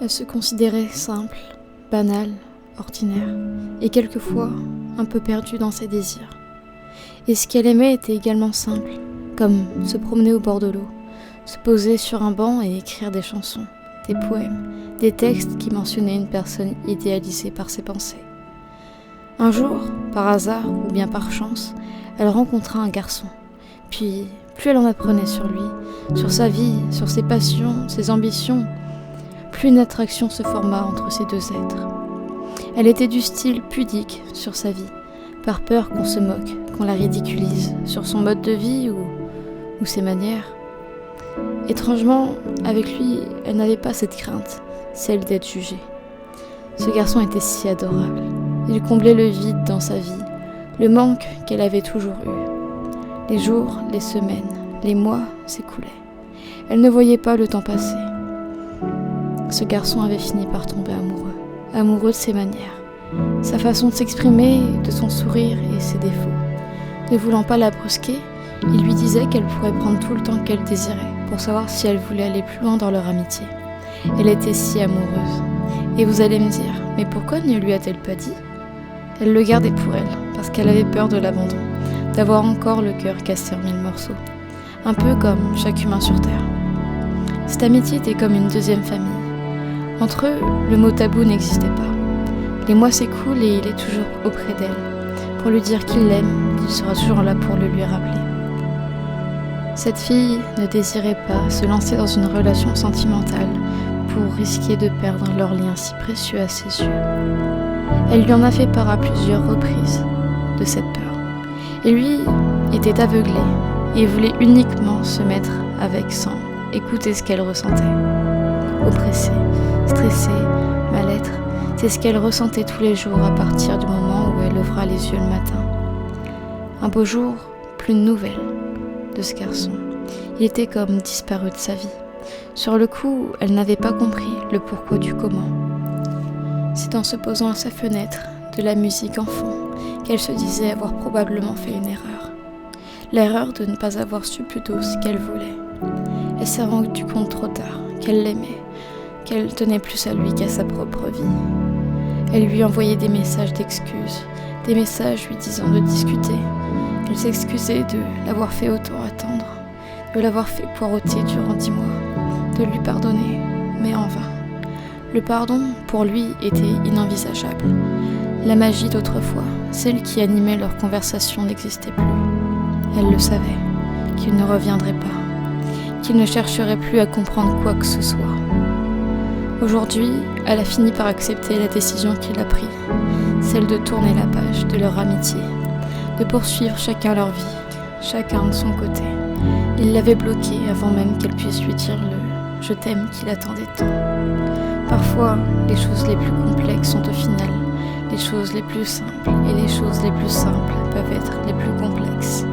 Elle se considérait simple, banale, ordinaire, et quelquefois un peu perdue dans ses désirs. Et ce qu'elle aimait était également simple, comme se promener au bord de l'eau, se poser sur un banc et écrire des chansons, des poèmes, des textes qui mentionnaient une personne idéalisée par ses pensées. Un jour, par hasard ou bien par chance, elle rencontra un garçon. Puis, plus elle en apprenait sur lui, sur sa vie, sur ses passions, ses ambitions, plus une attraction se forma entre ces deux êtres. Elle était du style pudique sur sa vie, par peur qu'on se moque, qu'on la ridiculise, sur son mode de vie ou ses manières. Étrangement, avec lui, elle n'avait pas cette crainte, celle d'être jugée. Ce garçon était si adorable. Il comblait le vide dans sa vie, le manque qu'elle avait toujours eu. Les jours, les semaines, les mois s'écoulaient. Elle ne voyait pas le temps passer. Ce garçon avait fini par tomber amoureux de ses manières, sa façon de s'exprimer, de son sourire et ses défauts. Ne voulant pas la brusquer, il lui disait qu'elle pourrait prendre tout le temps qu'elle désirait pour savoir si elle voulait aller plus loin dans leur amitié. Elle était si amoureuse. Et vous allez me dire, mais pourquoi ne lui a-t-elle pas dit ? Elle le gardait pour elle, parce qu'elle avait peur de l'abandon, d'avoir encore le cœur cassé en 1000 morceaux, un peu comme chaque humain sur Terre. Cette amitié était comme une deuxième famille. Entre eux, le mot tabou n'existait pas. Les mois s'écoulent et il est toujours auprès d'elle, pour lui dire qu'il l'aime, qu'il sera toujours là pour le lui rappeler. Cette fille ne désirait pas se lancer dans une relation sentimentale pour risquer de perdre leur lien si précieux à ses yeux. Elle lui en a fait part à plusieurs reprises de cette peur. Et lui était aveuglé et voulait uniquement se mettre avec sans écouter ce qu'elle ressentait. Oppressée, stressée, mal-être, c'est ce qu'elle ressentait tous les jours à partir du moment où elle ouvra les yeux le matin. Un beau jour, plus de nouvelles de ce garçon. Il était comme disparu de sa vie. Sur le coup, elle n'avait pas compris le pourquoi du comment. C'est en se posant à sa fenêtre, de la musique en fond, qu'elle se disait avoir probablement fait une erreur. L'erreur de ne pas avoir su plus tôt ce qu'elle voulait. Elle s'est rendue compte trop tard qu'elle l'aimait, qu'elle tenait plus à lui qu'à sa propre vie. Elle lui envoyait des messages d'excuses, des messages lui disant de discuter. Elle s'excusait de l'avoir fait autant attendre, de l'avoir fait poireauter durant 10 mois, de lui pardonner, mais en vain. Le pardon, pour lui, était inenvisageable. La magie d'autrefois, celle qui animait leur conversation, n'existait plus. Elle le savait, qu'il ne reviendrait pas, qu'il ne chercherait plus à comprendre quoi que ce soit. Aujourd'hui, elle a fini par accepter la décision qu'il a prise, celle de tourner la page de leur amitié, de poursuivre chacun leur vie, chacun de son côté. Il l'avait bloquée avant même qu'elle puisse lui dire le « je t'aime » qu'il attendait tant. Parfois, les choses les plus complexes sont au final les choses les plus simples, et les choses les plus simples peuvent être les plus complexes.